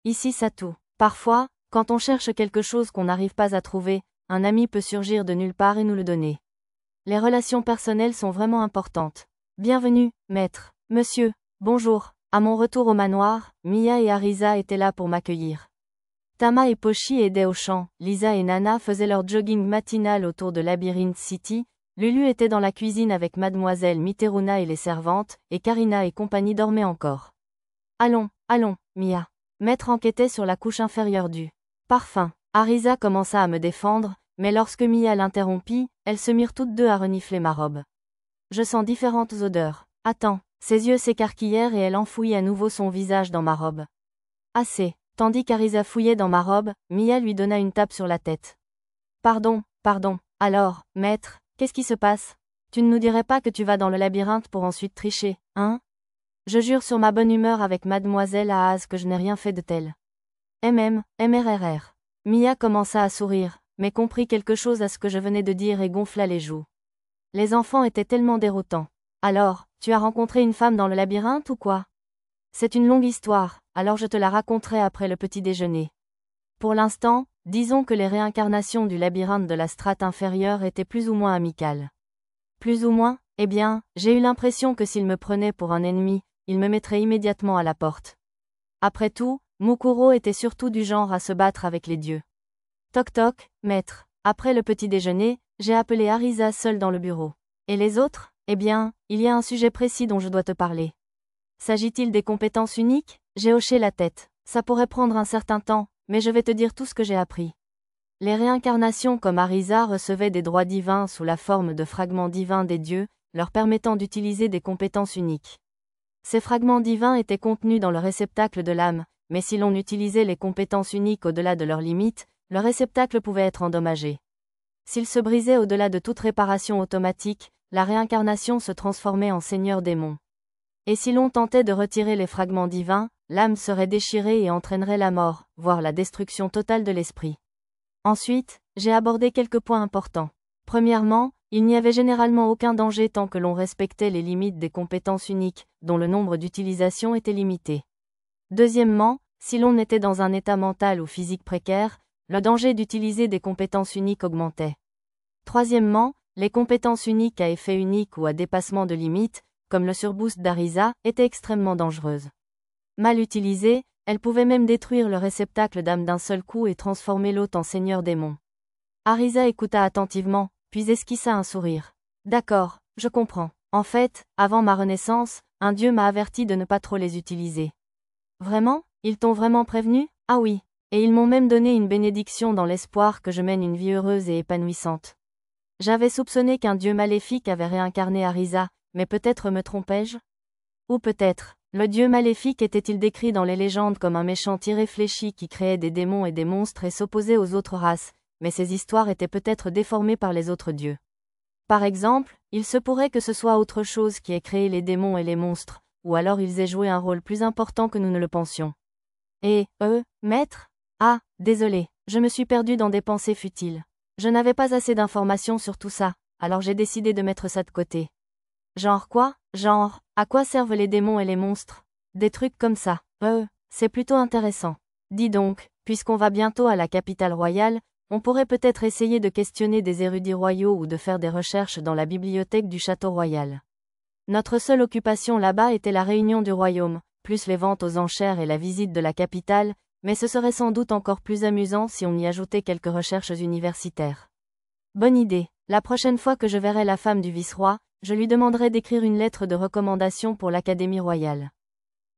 Ici Satou. Parfois, quand on cherche quelque chose qu'on n'arrive pas à trouver, un ami peut surgir de nulle part et nous le donner. Les relations personnelles sont vraiment importantes. Bienvenue, maître. Monsieur. Bonjour. À mon retour au manoir, Mia et Arisa étaient là pour m'accueillir. Tama et Pochi aidaient au chant, Lisa et Nana faisaient leur jogging matinal autour de Labyrinth City, Lulu était dans la cuisine avec mademoiselle Miteruna et les servantes, et Karina et compagnie dormaient encore. Allons, allons, Mia. Maître enquêtait sur la couche inférieure du parfum. Arisa commença à me défendre, mais lorsque Mia l'interrompit, elles se mirent toutes deux à renifler ma robe. Je sens différentes odeurs. Attends, ses yeux s'écarquillèrent et elle enfouit à nouveau son visage dans ma robe. Assez. Tandis qu'Arisa fouillait dans ma robe, Mia lui donna une tape sur la tête. Pardon, pardon. Alors, maître, qu'est-ce qui se passe? Tu ne nous dirais pas que tu vas dans le labyrinthe pour ensuite tricher, hein? Je jure sur ma bonne humeur avec mademoiselle Aaz que je n'ai rien fait de tel. MRRR. Mia commença à sourire, mais comprit quelque chose à ce que je venais de dire et gonfla les joues. Les enfants étaient tellement déroutants. Alors, tu as rencontré une femme dans le labyrinthe ou quoi? C'est une longue histoire, alors je te la raconterai après le petit déjeuner. Pour l'instant, disons que les réincarnations du labyrinthe de la strate inférieure étaient plus ou moins amicales. Plus ou moins, eh bien, j'ai eu l'impression que s'il me prenait pour un ennemi, il me mettrait immédiatement à la porte. Après tout, Mukuro était surtout du genre à se battre avec les dieux. Toc toc, maître. Après le petit déjeuner, j'ai appelé Arisa seule dans le bureau. Et les autres? Eh bien, il y a un sujet précis dont je dois te parler. S'agit-il des compétences uniques? J'ai hoché la tête. Ça pourrait prendre un certain temps, mais je vais te dire tout ce que j'ai appris. Les réincarnations comme Arisa recevaient des droits divins sous la forme de fragments divins des dieux, leur permettant d'utiliser des compétences uniques. Ces fragments divins étaient contenus dans le réceptacle de l'âme, mais si l'on utilisait les compétences uniques au-delà de leurs limites, le réceptacle pouvait être endommagé. S'il se brisait au-delà de toute réparation automatique, la réincarnation se transformait en seigneur démon. Et si l'on tentait de retirer les fragments divins, l'âme serait déchirée et entraînerait la mort, voire la destruction totale de l'esprit. Ensuite, j'ai abordé quelques points importants. Premièrement, il n'y avait généralement aucun danger tant que l'on respectait les limites des compétences uniques, dont le nombre d'utilisations était limité. Deuxièmement, si l'on était dans un état mental ou physique précaire, le danger d'utiliser des compétences uniques augmentait. Troisièmement, les compétences uniques à effet unique ou à dépassement de limites, comme le surboost d'Arisa, étaient extrêmement dangereuses. Mal utilisées, elles pouvaient même détruire le réceptacle d'âme d'un seul coup et transformer l'hôte en seigneur démon. Arisa écouta attentivement, puis esquissa un sourire. D'accord, je comprends. En fait, avant ma renaissance, un dieu m'a averti de ne pas trop les utiliser. Vraiment? Ils t'ont vraiment prévenu? Ah oui. Et ils m'ont même donné une bénédiction dans l'espoir que je mène une vie heureuse et épanouissante. J'avais soupçonné qu'un dieu maléfique avait réincarné Arisa, mais peut-être me trompais-je? Ou peut-être, le dieu maléfique était-il décrit dans les légendes comme un méchant irréfléchi qui créait des démons et des monstres et s'opposait aux autres races, mais ces histoires étaient peut-être déformées par les autres dieux. Par exemple, il se pourrait que ce soit autre chose qui ait créé les démons et les monstres, ou alors ils aient joué un rôle plus important que nous ne le pensions. Et, maître? Ah, désolé, je me suis perdu dans des pensées futiles. Je n'avais pas assez d'informations sur tout ça, alors j'ai décidé de mettre ça de côté. Genre quoi? Genre, à quoi servent les démons et les monstres? Des trucs comme ça. C'est plutôt intéressant. Dis donc, puisqu'on va bientôt à la capitale royale, on pourrait peut-être essayer de questionner des érudits royaux ou de faire des recherches dans la bibliothèque du château royal. Notre seule occupation là-bas était la réunion du royaume, plus les ventes aux enchères et la visite de la capitale, mais ce serait sans doute encore plus amusant si on y ajoutait quelques recherches universitaires. Bonne idée. La prochaine fois que je verrai la femme du vice-roi, je lui demanderai d'écrire une lettre de recommandation pour l'Académie royale.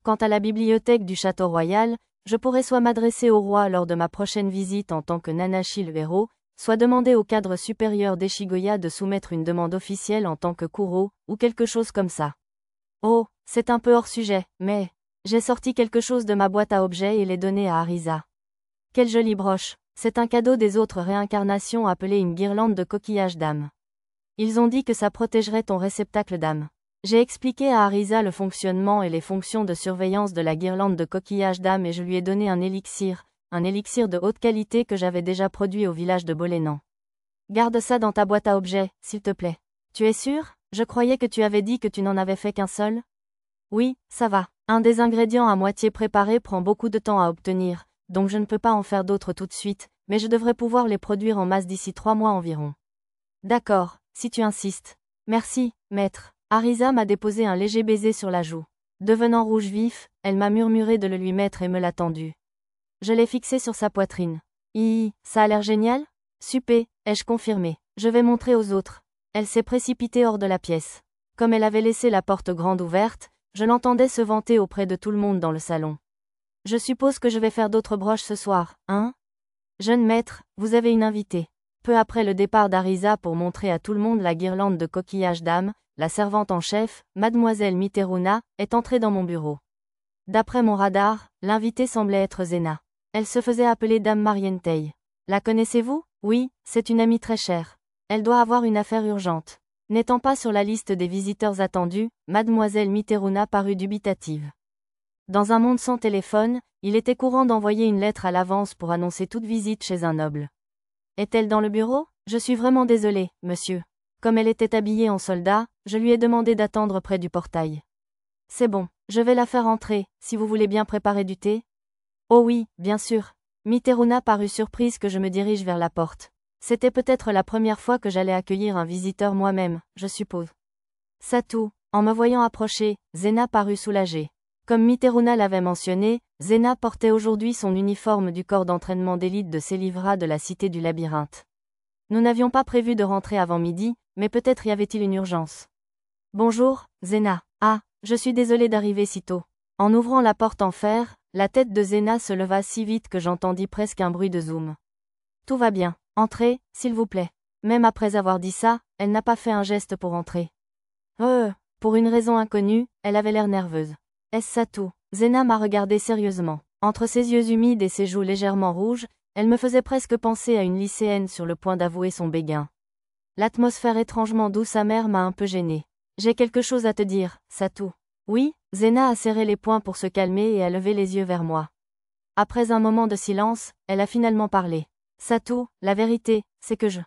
Quant à la bibliothèque du château royal, je pourrais soit m'adresser au roi lors de ma prochaine visite en tant que Nanashi le héros, soit demander au cadre supérieur d'Eshigoya de soumettre une demande officielle en tant que Kuro, ou quelque chose comme ça. Oh, c'est un peu hors sujet, mais j'ai sorti quelque chose de ma boîte à objets et l'ai donné à Arisa. Quelle jolie broche. C'est un cadeau des autres réincarnations appelé une guirlande de coquillages d'âme. Ils ont dit que ça protégerait ton réceptacle d'âme. J'ai expliqué à Arisa le fonctionnement et les fonctions de surveillance de la guirlande de coquillages d'âme et je lui ai donné un élixir de haute qualité que j'avais déjà produit au village de Bolénan. Garde ça dans ta boîte à objets, s'il te plaît. Tu es sûr? Je croyais que tu avais dit que tu n'en avais fait qu'un seul? Oui, ça va. Un des ingrédients à moitié préparé prend beaucoup de temps à obtenir, donc je ne peux pas en faire d'autres tout de suite, mais je devrais pouvoir les produire en masse d'ici 3 mois environ. D'accord, si tu insistes. Merci, maître. Arisa m'a déposé un léger baiser sur la joue. Devenant rouge vif, elle m'a murmuré de le lui mettre et me l'a tendu. Je l'ai fixé sur sa poitrine. Ça a l'air génial? Super, ai-je confirmé. Je vais montrer aux autres. Elle s'est précipitée hors de la pièce. Comme elle avait laissé la porte grande ouverte, je l'entendais se vanter auprès de tout le monde dans le salon. Je suppose que je vais faire d'autres broches ce soir, hein? Jeune maître, vous avez une invitée. Peu après le départ d'Arisa pour montrer à tout le monde la guirlande de coquillages d'âme, la servante en chef, mademoiselle Miteruna, est entrée dans mon bureau. D'après mon radar, l'invitée semblait être Zena. Elle se faisait appeler Dame Marientei. La connaissez-vous? Oui, c'est une amie très chère. Elle doit avoir une affaire urgente. N'étant pas sur la liste des visiteurs attendus, mademoiselle Miteruna parut dubitative. Dans un monde sans téléphone, il était courant d'envoyer une lettre à l'avance pour annoncer toute visite chez un noble. Est-elle dans le bureau? Je suis vraiment désolée, monsieur. Comme elle était habillée en soldat, je lui ai demandé d'attendre près du portail. C'est bon, je vais la faire entrer, si vous voulez bien préparer du thé. Oh oui, bien sûr. Miteruna parut surprise que je me dirige vers la porte. C'était peut-être la première fois que j'allais accueillir un visiteur moi-même, je suppose. Satou, en me voyant approcher, Zena parut soulagée. Comme Miteruna l'avait mentionné, Zena portait aujourd'hui son uniforme du corps d'entraînement d'élite de Célivra de la cité du labyrinthe. Nous n'avions pas prévu de rentrer avant midi, mais peut-être y avait-il une urgence. Bonjour, Zena. Ah, je suis désolée d'arriver si tôt. En ouvrant la porte en fer, la tête de Zena se leva si vite que j'entendis presque un bruit de zoom. Tout va bien. Entrez, s'il vous plaît. Même après avoir dit ça, elle n'a pas fait un geste pour entrer. Pour une raison inconnue, elle avait l'air nerveuse. Est-ce ça tout? Zena m'a regardé sérieusement. Entre ses yeux humides et ses joues légèrement rouges, elle me faisait presque penser à une lycéenne sur le point d'avouer son béguin. L'atmosphère étrangement douce amère m'a un peu gênée. J'ai quelque chose à te dire, Satou. Oui, Zena a serré les poings pour se calmer et a levé les yeux vers moi. Après un moment de silence, elle a finalement parlé. Satou, la vérité, c'est que je